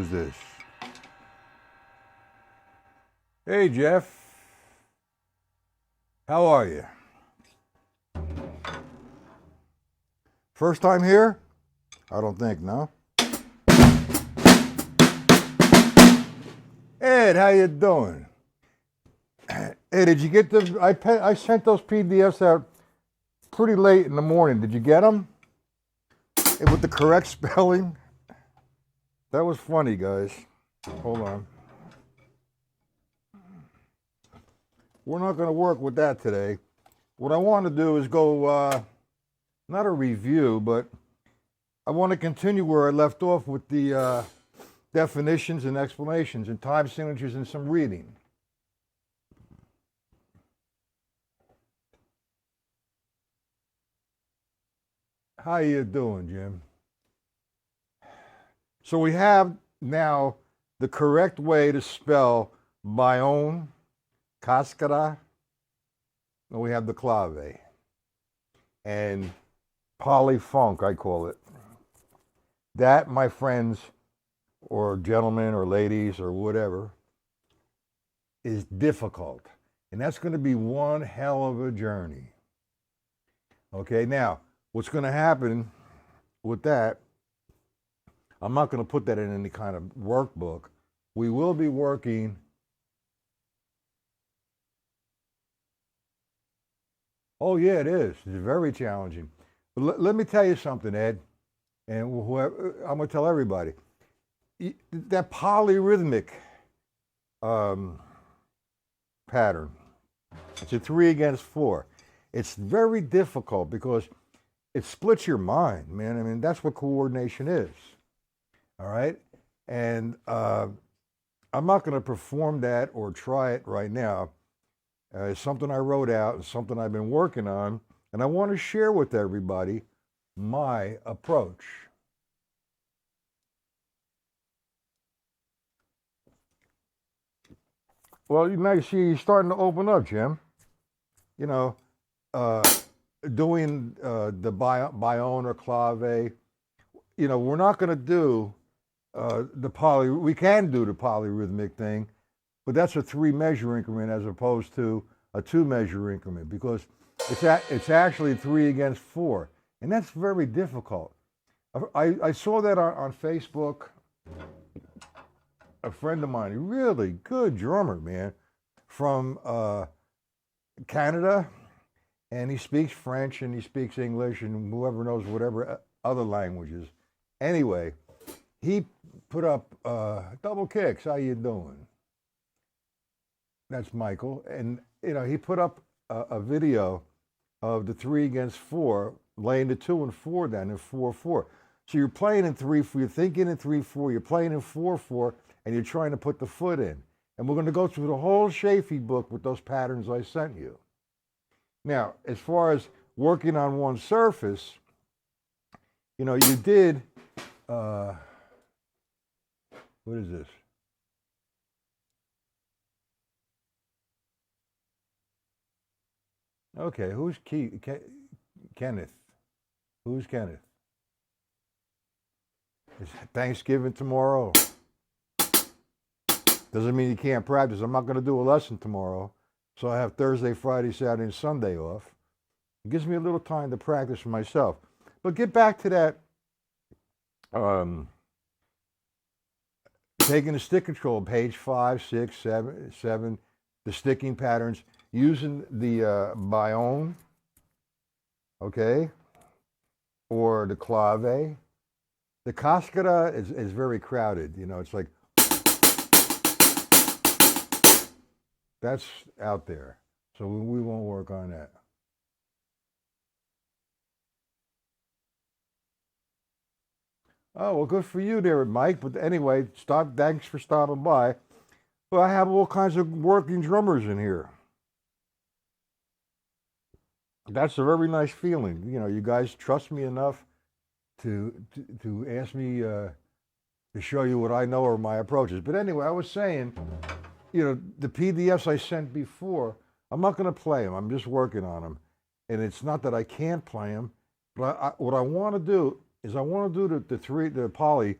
is this? Hey, Jeff. How are you? First time here? I don't think, no. Ed, how you doing? Hey, did you get the? I sent those PDFs out pretty late in the morning. Did you get them? With the correct spelling? That was funny, guys. Hold on. We're not going to work with that today. What I want to do is go, not a review, but I want to continue where I left off with the definitions and explanations and time signatures and some reading. How you doing, Jim? So we have now the correct way to spell bione, cascara, and we have the clave. And polyfunk, I call it. That, my friends, or gentlemen, or ladies, or whatever, is difficult. And that's going to be one hell of a journey. Okay, now, what's going to happen with that, I'm not going to put that in any kind of workbook. We will be working. Oh, yeah, it is. It's very challenging. But let me tell you something, Ed, and whoever, I'm going to tell everybody. That polyrhythmic pattern, it's a 3 against 4. It's very difficult because it splits your mind, man. I mean, that's what coordination is. All right? And I'm not going to perform that or try it right now. It's something I wrote out and something I've been working on, and I want to share with everybody my approach. Well, you now see you're starting to open up, Jim. You know, doing the bione or clave. You know, we're not going to do we can do the polyrhythmic thing, but that's a 3-measure increment as opposed to a 2-measure increment because it's actually 3 against 4, and that's very difficult. I saw that on Facebook. A friend of mine, a really good drummer, man, from Canada, and he speaks French and he speaks English and whoever knows whatever other languages. Anyway, he put up double kicks. How you doing? That's Michael. And, you know, he put up a video of the 3 against 4, laying the 2 and 4 down in 4-4. So you're playing in 3-4, you're thinking in 3-4, you're playing in 4-4, and you're trying to put the foot in. And we're going to go through the whole Shafee book with those patterns I sent you. Now, as far as working on one surface, you know, you did, what is this? Okay, who's Kenneth? Who's Kenneth? Is Thanksgiving tomorrow? Doesn't mean you can't practice. I'm not going to do a lesson tomorrow, so I have Thursday, Friday, Saturday, and Sunday off. It gives me a little time to practice for myself. But get back to that, taking the stick control, page 5, 6, 7, the sticking patterns, using the bione, okay, or the clave. The cascara is very crowded. You know, it's like, that's out there. So we won't work on that. Oh, well, good for you there, Mike. But anyway, thanks for stopping by. Well, I have all kinds of working drummers in here. That's a very nice feeling. You know, you guys trust me enough to ask me to show you what I know or my approaches. But anyway, I was saying, you know, the PDFs I sent before, I'm not going to play them. I'm just working on them. And it's not that I can't play them, but what I want to do is I want to do the poly.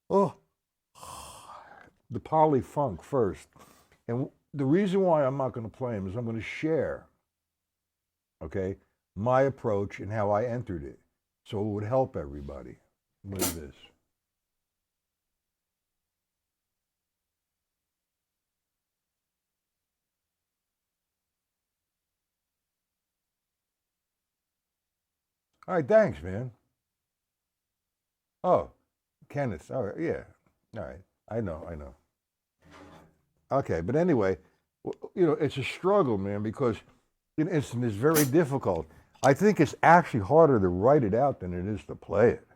Oh, the polyfunk first. And the reason why I'm not going to play them is I'm going to share, okay, my approach and how I entered it. So it would help everybody. What is this? All right, thanks, man. Oh, Kenneth. All right, yeah. All right. I know, I know. Okay, but anyway, it's a struggle, man, because it's very difficult. I think it's actually harder to write it out than it is to play it.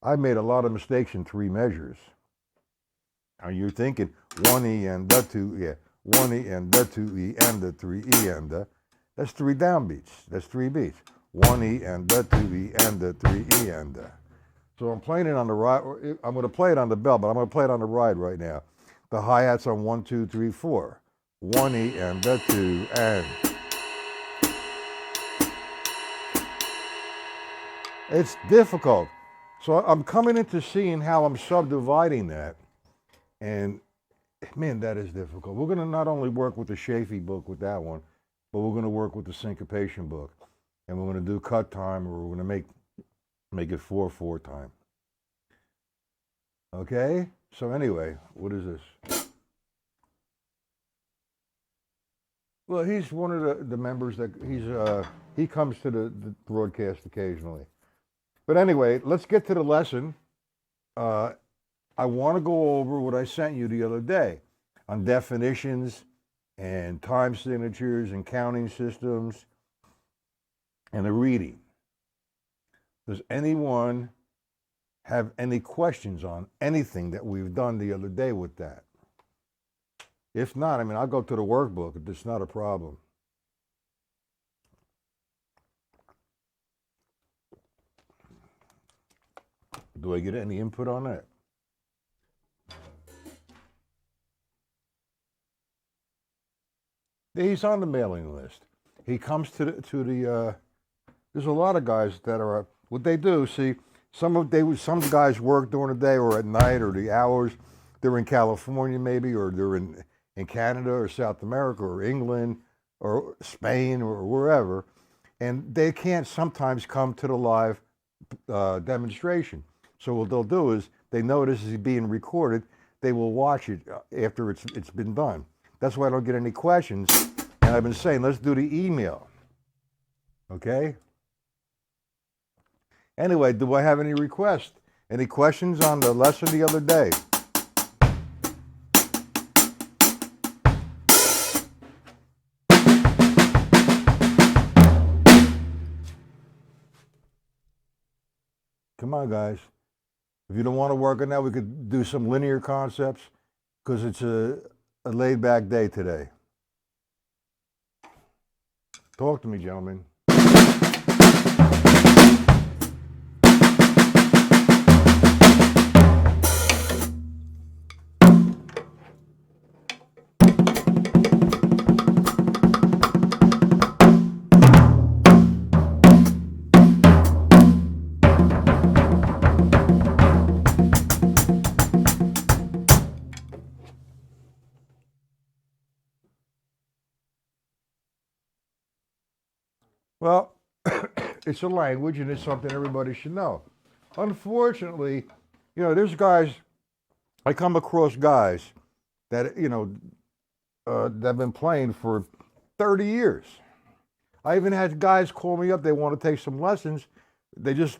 I made a lot of mistakes in three measures. Now you're thinking 1E and the 2, yeah, 1E and the 2E and the 3E and the, that's three downbeats. That's three beats. 1E and the 2E and the 3E and the. So I'm playing it on the ride. I'm going to play it on the bell, but I'm going to play it on the ride right now. The hi-hats on 1, 2, 3, 4. 1E and the 2 and. It's difficult. So I'm coming into seeing how I'm subdividing that. And man, that is difficult. We're going to not only work with the Shafee book with that one, but we're going to work with the syncopation book. And we're going to do cut time, or we're going to make it 4/4 time. Okay? So anyway, what is this? Well, he's one of the members that he comes to the broadcast occasionally. But anyway, let's get to the lesson. I want to go over what I sent you the other day on definitions and time signatures and counting systems and the reading. Does anyone have any questions on anything that we've done the other day with that? If not, I mean, I'll go to the workbook. It's not a problem. Do I get any input on that? He's on the mailing list. He comes to the there's a lot of guys that are, what they do, see, some guys work during the day or at night or the hours. They're in California maybe, or they're in Canada or South America or England or Spain or wherever. And they can't sometimes come to the live demonstration. So what they'll do is, they know this is being recorded. They will watch it after it's been done. That's why I don't get any questions. And I've been saying, let's do the email. Okay? Anyway, do I have any requests? Any questions on the lesson the other day? Come on, guys. If you don't want to work on that, we could do some linear concepts, because it's a laid-back day today. Talk to me, gentlemen. Well, it's a language, and it's something everybody should know. Unfortunately, there's guys, I come across guys that, that have been playing for 30 years. I even had guys call me up, they want to take some lessons. They just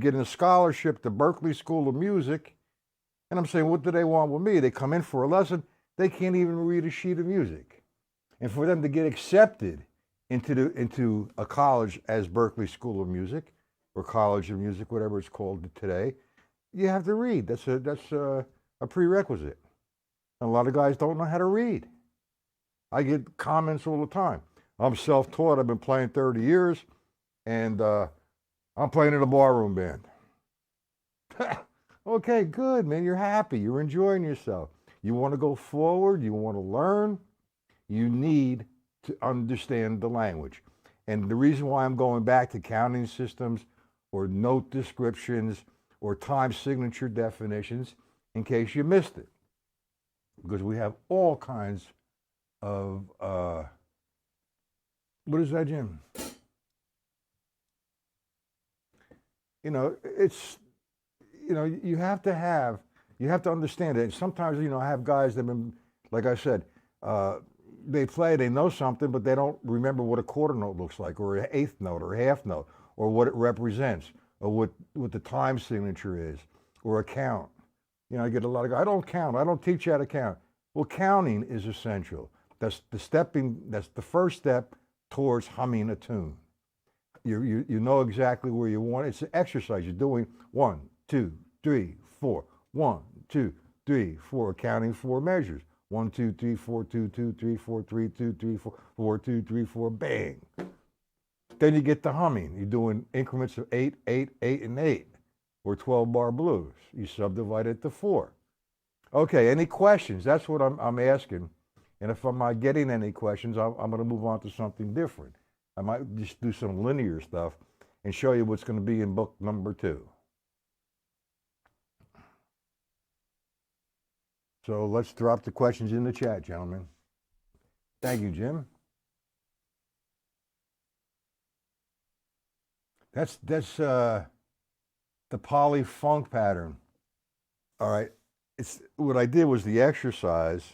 get a scholarship to Berklee School of Music. And I'm saying, what do they want with me? They come in for a lesson, they can't even read a sheet of music. And for them to get accepted into a college as Berklee School of Music or College of Music, whatever it's called today, you have to read. That's a prerequisite. And a lot of guys don't know how to read. I get comments all the time. I'm self-taught. I've been playing 30 years, and I'm playing in a barroom band. Okay, good, man. You're happy. You're enjoying yourself. You want to go forward. You want to learn. You need to understand the language. And the reason why I'm going back to counting systems or note descriptions or time signature definitions in case you missed it, because we have all kinds of, what is that, Jim? It's, you have to understand it. And sometimes, I have guys that have been, like I said, they know something, but they don't remember what a quarter note looks like, or an eighth note, or a half note, or what it represents, or what the time signature is, or a count. I get a lot of guys, I don't count. I don't teach you how to count. Well, counting is essential. That's the first step towards humming a tune. You know exactly where you want it. It's an exercise. You're doing 1, 2, 3, 4. 1, 2, 3, 4. Counting 4 measures. 1, 2, 3, 4, 2, 2, 3, 4, 3, 2, 3, 4, 4, 2, 3, 4. Bang. Then you get the humming. You're doing increments of 8, 8, 8, and 8, or 12-bar blues. You subdivide it to 4. Okay, any questions? That's what I'm asking. And if I'm not getting any questions, I'm going to move on to something different. I might just do some linear stuff and show you what's going to be in book number 2. So let's drop the questions in the chat, gentlemen. Thank you, Jim. That's the poly-funk pattern. All right. It's what I did was the exercise.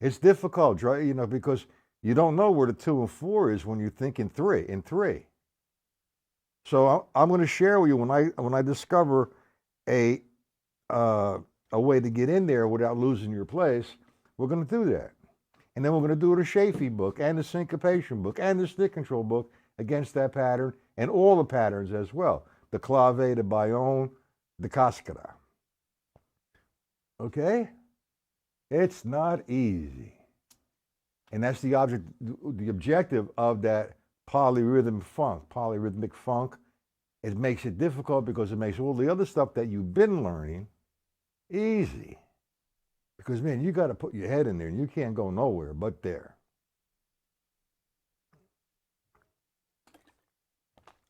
It's difficult, right? Because you don't know where the 2 and 4 is when you think in 3. So I'm going to share with you when I discover a way to get in there without losing your place. We're going to do that, and then we're going to do the Shafee book and the syncopation book and the stick control book against that pattern and all the patterns as well. The clave, the bayonne, the cascara. Okay, it's not easy. And that's the objective of that polyrhythmic funk. It makes it difficult because it makes all the other stuff that you've been learning easy. Because, man, you got to put your head in there, and you can't go nowhere but there.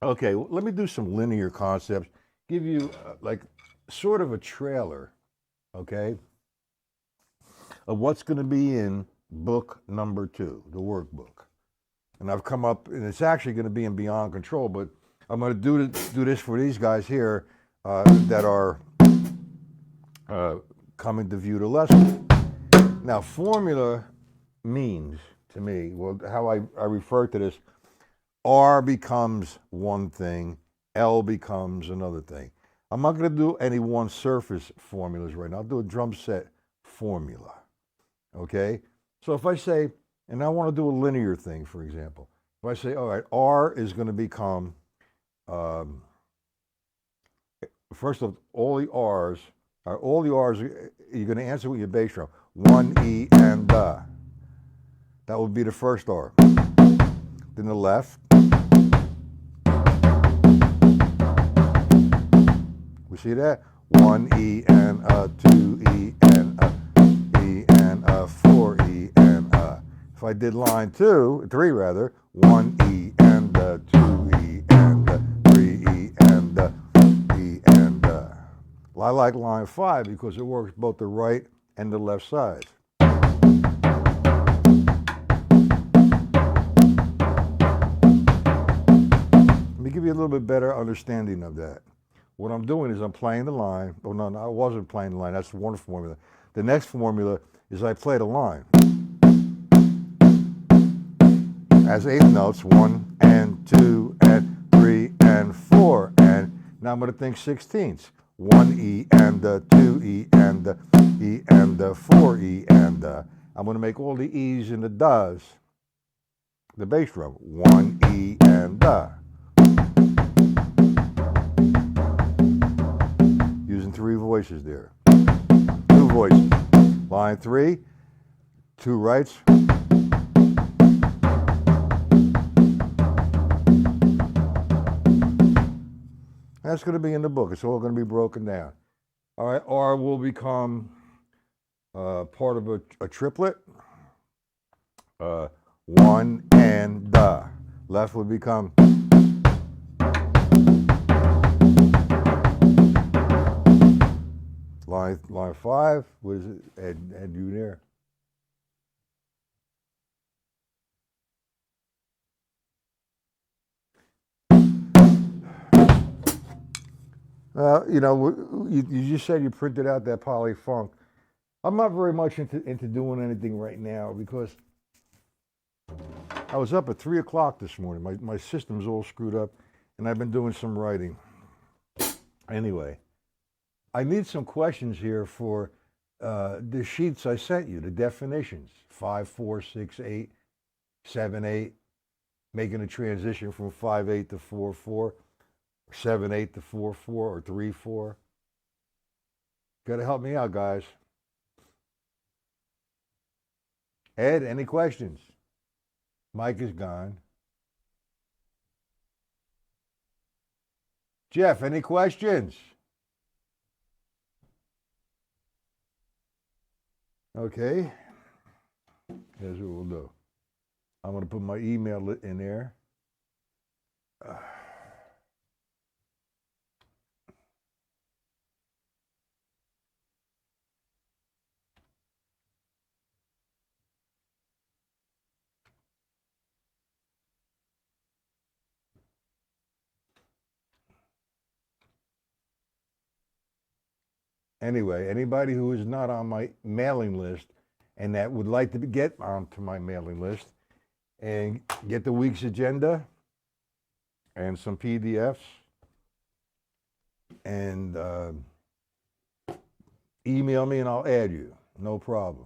Okay, well, let me do some linear concepts, give you like sort of a trailer, okay, of what's going to be in book number 2, the workbook. And I've come up, and it's actually going to be in Beyond Control, but I'm going to do this for these guys here that are coming to view the lesson. Now, formula means to me, well, how I refer to this, R becomes one thing, L becomes another thing. I'm not going to do any one surface formulas right now. I'll do a drum set formula, okay? So if I say, and I want to do a linear thing, for example. If I say, all right, R is going to become, first of all the R's, you're going to answer with your bass drum. 1 E and da. That would be the first R. Then the left. We see that? 1 E and a, 2 E and a, E and a, 4 E and a. If I did line 3 rather, 1 E and a, 2 E and a, 3 E and a, E and a. Well, I like line 5 because it works both the right and the left sides. Let me give you a little bit better understanding of that. What I'm doing is I'm playing the line. Oh, no, I wasn't playing the line. That's one formula. The next formula is I play the line. As 8 notes, 1 and 2 and 3 and 4. And now I'm going to think 16ths. 1 E and a, 2 E and a, E and a, 4 E and a. I'm going to make all the E's and the does the bass drum. 1 E and da. Using 3 voices there. 2 voices. Line 3, 2 rights. That's going to be in the book. It's all going to be broken down. All right, R will become part of a triplet. 1 and da. Left will become. Line 5, what is it? Add you there. You know, you just said you printed out that polyfunk. I'm not very much into doing anything right now because I was up at 3 o'clock this morning. My system's all screwed up, and I've been doing some writing. Anyway, I need some questions here for the sheets I sent you, the definitions, 5, 4, 6, 8, 7, 8, making a transition from 5, 8 to 4, 4, 7, 8 to 4, 4, or 3, 4. Got to help me out, guys. Ed, any questions? Mike is gone. Jeff, any questions? Okay. Here's what we'll do. I'm going to put my email in there. Anyway, anybody who is not on my mailing list and that would like to get onto my mailing list and get the week's agenda and some PDFs and email me and I'll add you. No problem.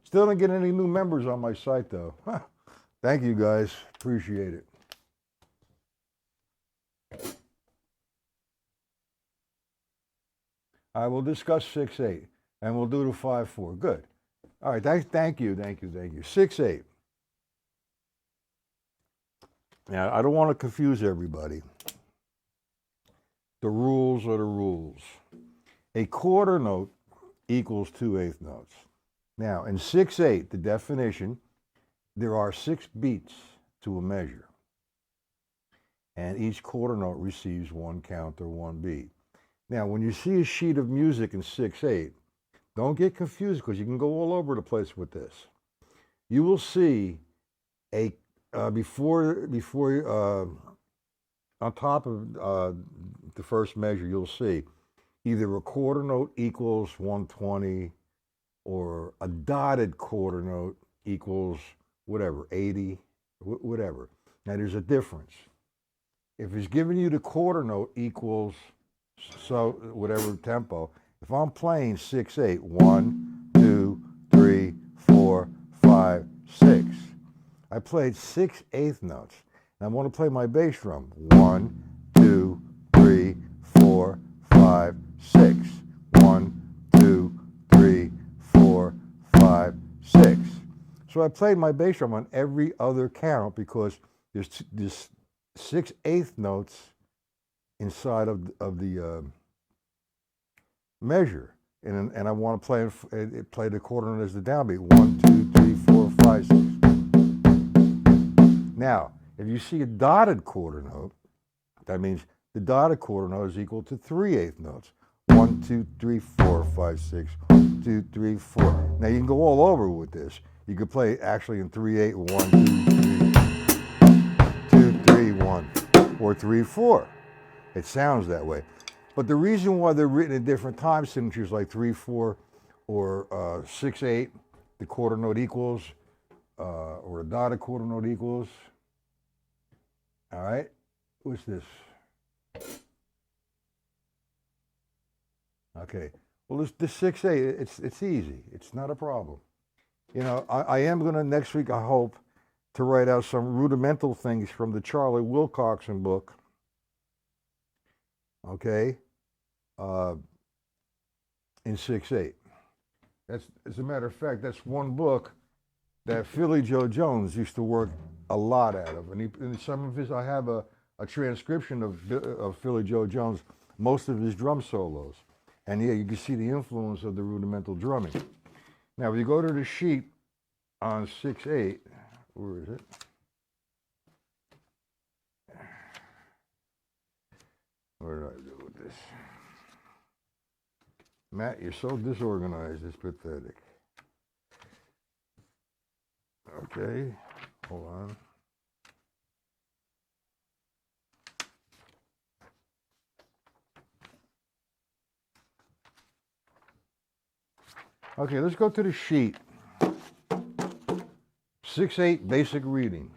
Still didn't get any new members on my site though. Thank you guys. Appreciate it. I will discuss 6-8 and we'll do the 5-4. Good. All right. Thank you. 6-8. Now, I don't want to confuse everybody. The rules are the rules. A quarter note equals 2/8 notes. Now, in 6/8, the definition, there are 6 beats to a measure. And each quarter note receives 1 count or 1 beat. Now, when you see a sheet of music in 6/8, don't get confused because you can go all over the place with this. You will see a before on top of the first measure, you'll see either a quarter note equals 120 or a dotted quarter note equals whatever, 80, whatever. Now, there's a difference. If it's giving you the quarter note equals so whatever tempo, if I'm playing 6/8, 1, 2, 3, 4, 5, 6, I played 6/8 notes. And I want to play my bass drum. 1, 2, 3, 4, 5, 6. 1, 2, 3, 4, 5, 6. So I played my bass drum on every other count because there's 6/8 notes inside of the measure, and I want to play the quarter note as the downbeat. 1, 2, 3, 4, 5, 6. Now, if you see a dotted quarter note, that means the dotted quarter note is equal to 3/8 notes. 1, 2, 3, 4, 5, 6. 1, 2, 3, 4. Now you can go all over with this. You could play actually in 3/8, 1, 2, 3, 1, or 3, 4. It sounds that way. But the reason why they're written in different time signatures like 3, 4, or 6/8, the quarter note equals, or a dotted quarter note equals. All right, what's this? Okay, well this 6/8, it's easy. It's not a problem. You know, I am gonna next week, I hope, to write out some rudimental things from the Charlie Wilcoxon book. Okay, in 6/8. That's, as a matter of fact, that's one book that Philly Joe Jones used to work a lot out of, and some of his, I have a transcription of Philly Joe Jones, most of his drum solos, and yeah, you can see the influence of the rudimental drumming. Now, if you go to the sheet on 6/8, where is it? What did I do with this? Matt, you're so disorganized, it's pathetic. Okay, hold on. Okay, let's go to the sheet. 6/8 basic reading.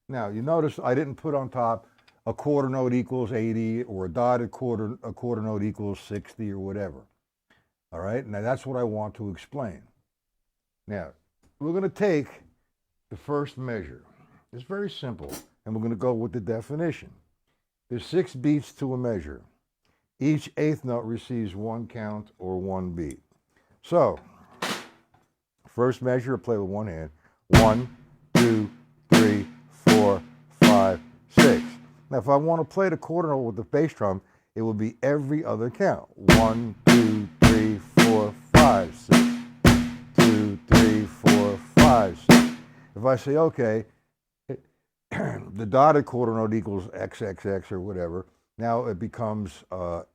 Now, you notice I didn't put on top a quarter note equals 80 or a dotted quarter note equals 60 or whatever. All right, now that's what I want to explain. Now, we're going to take the first measure. It's very simple, and we're going to go with the definition. There's 6 beats to a measure. Each eighth note receives 1 count or 1 beat. So, first measure, play with one hand. 1, 2, 3, 4, 5, 6. Now, if I want to play the quarter note with the bass drum, it would be every other count. 1, 2, 3, 4, 5, 6. 2, 3, 4, 5, 6. If I say, okay, the dotted quarter note equals XXX or whatever, now it becomes,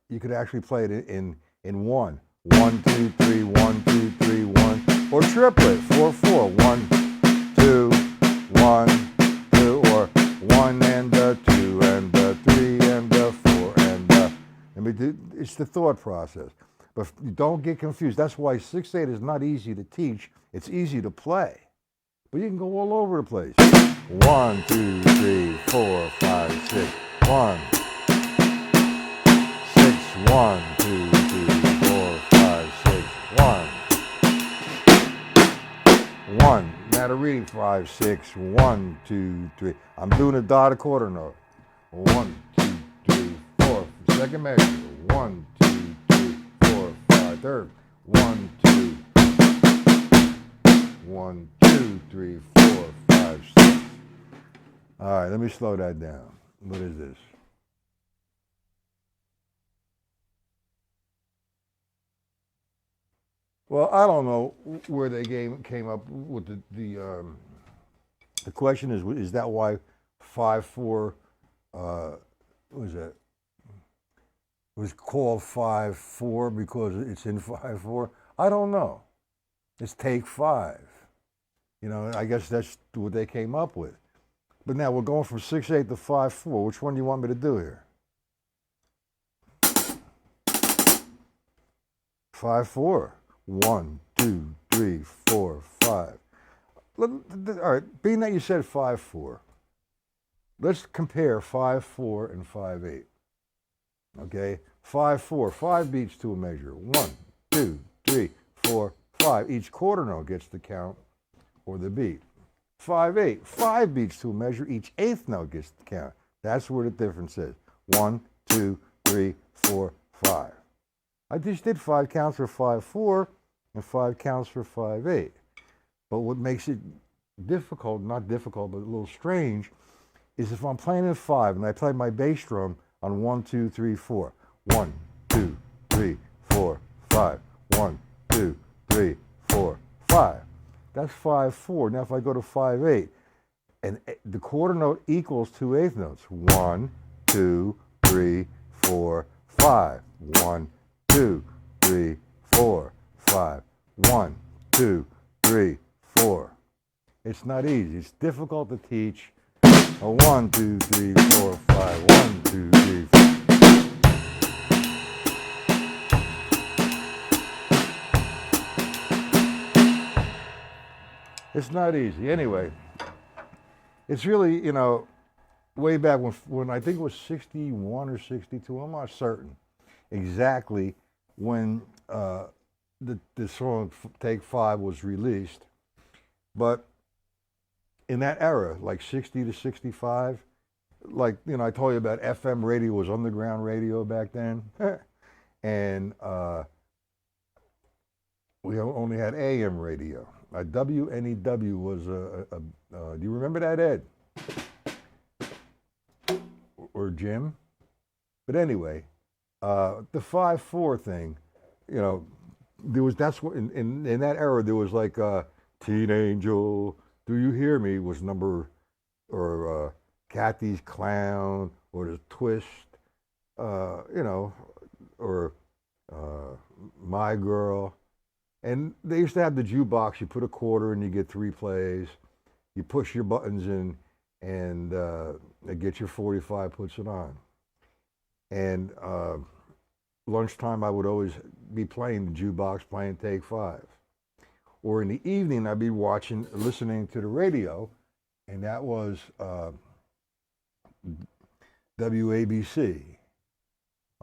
you could actually play it in 1. 1, 2, 3, 1, 2, 3, 1. Or triplet, 4, 4. 1, 2, 1, 2, or 1 and 2 and 3 and 4 and it's the thought process. But don't get confused. That's why 6/8 is not easy to teach. It's easy to play. But you can go all over the place. 1, 2, 3, 4, 5, 6. 1, 6, 1, 2, 3, 4, 5, 6. 1. 1. Now the reading 5, 6. 1, 2, 3. I'm doing a dotted quarter note. 1, 2, 3, 4. Second measure. 1, 2, 3, 4, 5. Third. 1, 2. 1, 2, 3, 4, 5, 6. All right, let me slow that down. What is this? Well, I don't know where they came up with the question is that why 5/4 what was that? It was called 5/4 because it's in 5/4. I don't know. It's take 5. You know, I guess that's what they came up with. But now we're going from 6/8 to 5/4. Which one do you want me to do here? 5/4. 1, 2, 3, 4, 5. All right, being that you said 5/4, let's compare 5/4 and 5/8. Okay, 5/4, 5 beats to a measure. 1, 2, 3, 4, 5. Each quarter note gets the count or the beat. 5/8, 5 beats to a measure. Each eighth note gets the count. That's where the difference is. 1, 2, 3, 4, 5. I just did 5 counts for 5/4 and 5 counts for 5/8. But what makes it difficult, not difficult, but a little strange, is if I'm playing in 5 and I play my bass drum on 1, 2, 3, 4. 1, 2, 3, 4, 5. 1, 2, 3, 4, 5. That's 5/4. Now if I go to 5/8, and the quarter note equals 2 eighth notes. 1, 2, 3, 4, 5. 1, 2, 3, 4, 5. 1, 2, 3, 4. It's not easy. It's difficult to teach. A 1, 2, 3, 4, 5. 1, 2, 3, 4. It's not easy. Anyway, it's really, you know, way back when I think it was 61 or 62, I'm not certain exactly when the song Take 5 was released. But in that era, like 60 to 65, like, you know, I told you about FM radio was underground radio back then. And we only had AM radio. WNEW was do you remember that, Ed? Or Jim? But anyway, the 5/4 thing, you know, that's what in that era there was like Teen Angel, Do You Hear Me was number, or Kathy's Clown, or The Twist, you know, or My Girl. And they used to have the jukebox. You put a quarter in, you get 3 plays. You push your buttons in, and they get your 45, puts it on. And lunchtime, I would always be playing the jukebox, playing Take 5. Or in the evening, I'd be listening to the radio, and that was WABC,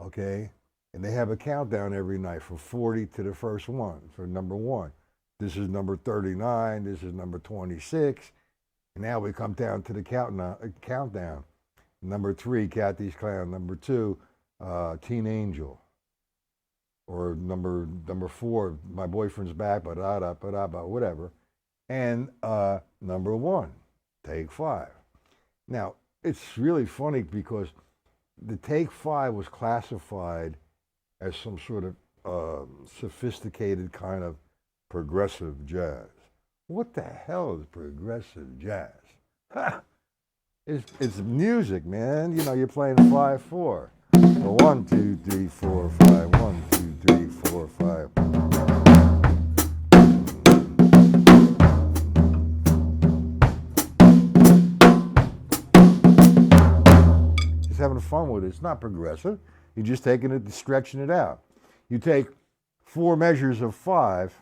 okay? And they have a countdown every night from 40 to the first one, for number 1. This is number 39, this is number 26. And now we come down to the countdown. Number 3, Kathy's Clown. Number 2, Teen Angel. Or number 4, My Boyfriend's Back, whatever. And number 1, Take 5. Now, it's really funny because the Take 5 was classified as some sort of sophisticated kind of progressive jazz. What the hell is progressive jazz? Ha! It's music, man. You know, you're playing 5/4. So 1, 2, 3, 4, 5. 1, 2, 3, 4, 5. Just having fun with it. It's not progressive. You're just taking it, stretching it out. You take 4 measures of 5,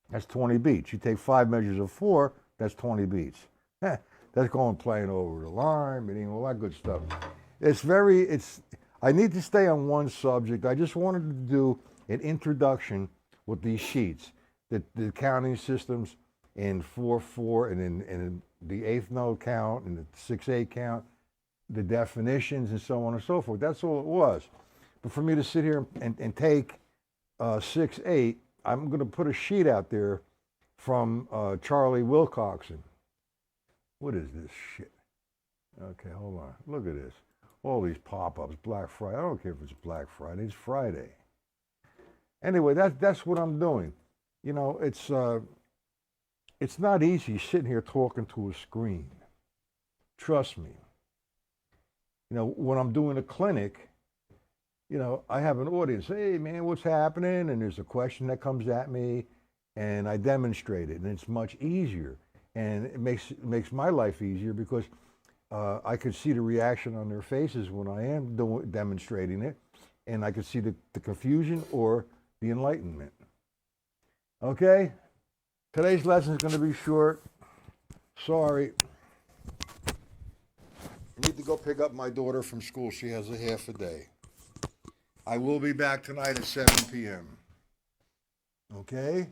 that's 20 beats. You take 5 measures of 4, that's 20 beats. That's going playing over the line, and all that good stuff. I need to stay on one subject. I just wanted to do an introduction with these sheets, the counting systems in 4/4 and in the 8th note count and the 6/8 count, the definitions and so on and so forth. That's all it was. But for me to sit here and take 6/8, I'm going to put a sheet out there from Charlie Wilcoxon. What is this shit? Okay, hold on. Look at this. All these pop-ups, Black Friday. I don't care if it's Black Friday. It's Friday. Anyway, that's what I'm doing. You know, it's not easy sitting here talking to a screen. Trust me. You know, when I'm doing a clinic, you know, I have an audience. Hey, man, what's happening? And there's a question that comes at me, and I demonstrate it, and it's much easier. And it makes my life easier because I could see the reaction on their faces when I am demonstrating it, and I could see the confusion or the enlightenment. Okay? Today's lesson is going to be short. Sorry. I need to go pick up my daughter from school. She has a half a day. I will be back tonight at 7 p.m. Okay?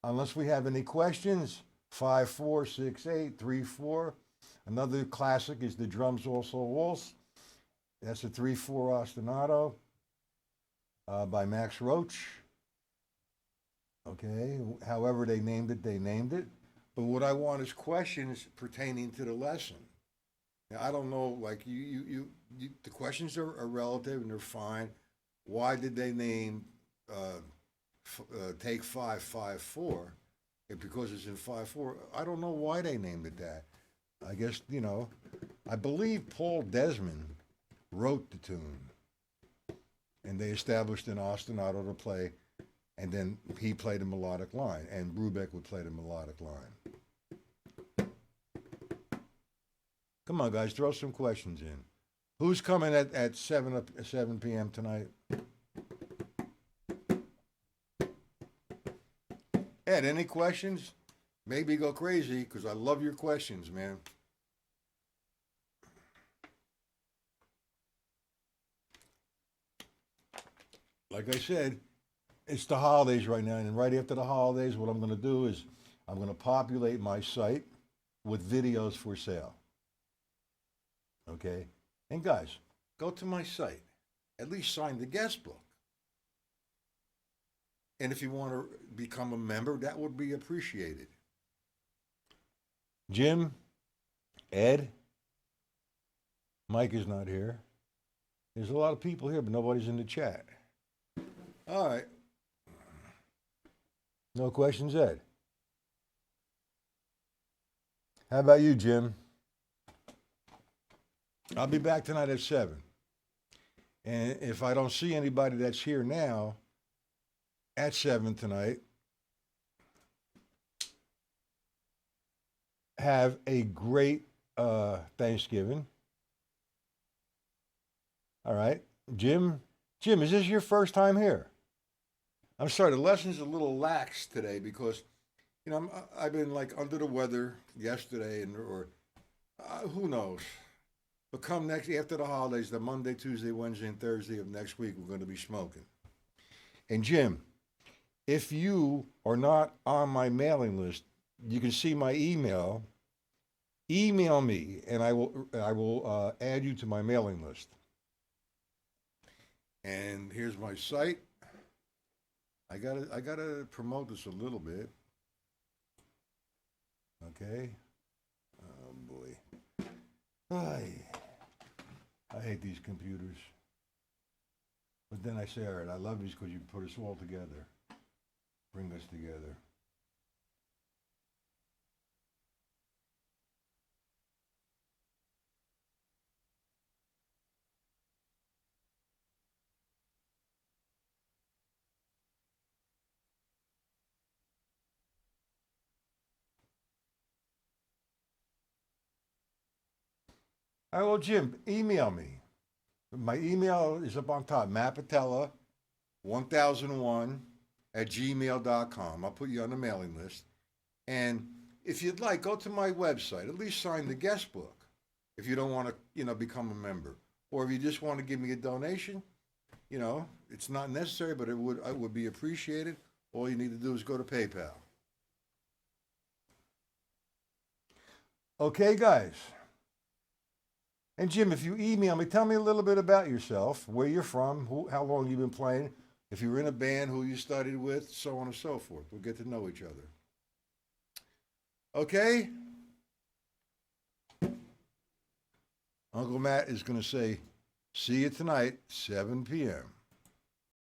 Unless we have any questions, 5/4, 6/8, 3/4. Another classic is the Drums Also Waltz. That's a 3/4 ostinato by Max Roach. Okay, however they named it. But what I want is questions pertaining to the lesson. Now, I don't know, like the questions are relative and they're fine. Why did they name Take 5 5/4? Because it's in 5/4. I don't know why they named it that. I guess, you know, I believe Paul Desmond wrote the tune. And they established an ostinato to play, and then he played a melodic line, and Brubeck would play the melodic line. Come on, guys, throw some questions in. Who's coming at 7 p.m. tonight? Ed, any questions? Maybe go crazy, because I love your questions, man. Like I said, it's the holidays right now, and right after the holidays, what I'm going to do is I'm going to populate my site with videos for sale. Okay? And guys, go to my site. At least sign the guest book. And if you want to become a member, that would be appreciated. Jim, Ed, Mike is not here. There's a lot of people here, but nobody's in the chat. All right. No questions, Ed? How about you, Jim? I'll be back tonight at 7. And if I don't see anybody that's here now, at 7 tonight. Have a great Thanksgiving. All right. Jim, is this your first time here? I'm sorry, the lesson's a little lax today because, I've been like under the weather yesterday, or who knows. But come after the holidays, the Monday, Tuesday, Wednesday, and Thursday of next week, we're going to be smoking. And Jim, if you are not on my mailing list, you can see my email. Email me, and I will add you to my mailing list. And here's my site. I gotta promote this a little bit. Okay. Oh boy. I hate these computers. But then I say, all right, I love these because you put us all together, bring us together. All right, well, Jim, email me. My email is up on top, Patella 1001 at gmail.com. I'll put you on the mailing list. And if you'd like, go to my website. At least sign the guest book if you don't want to, become a member. Or if you just want to give me a donation, it's not necessary, but it would be appreciated. All you need to do is go to PayPal. Okay, guys. And Jim, if you email me, tell me a little bit about yourself, where you're from, how long you've been playing, if you were in a band, who you studied with, so on and so forth. We'll get to know each other. Okay? Uncle Matt is going to say, see you tonight, 7 p.m.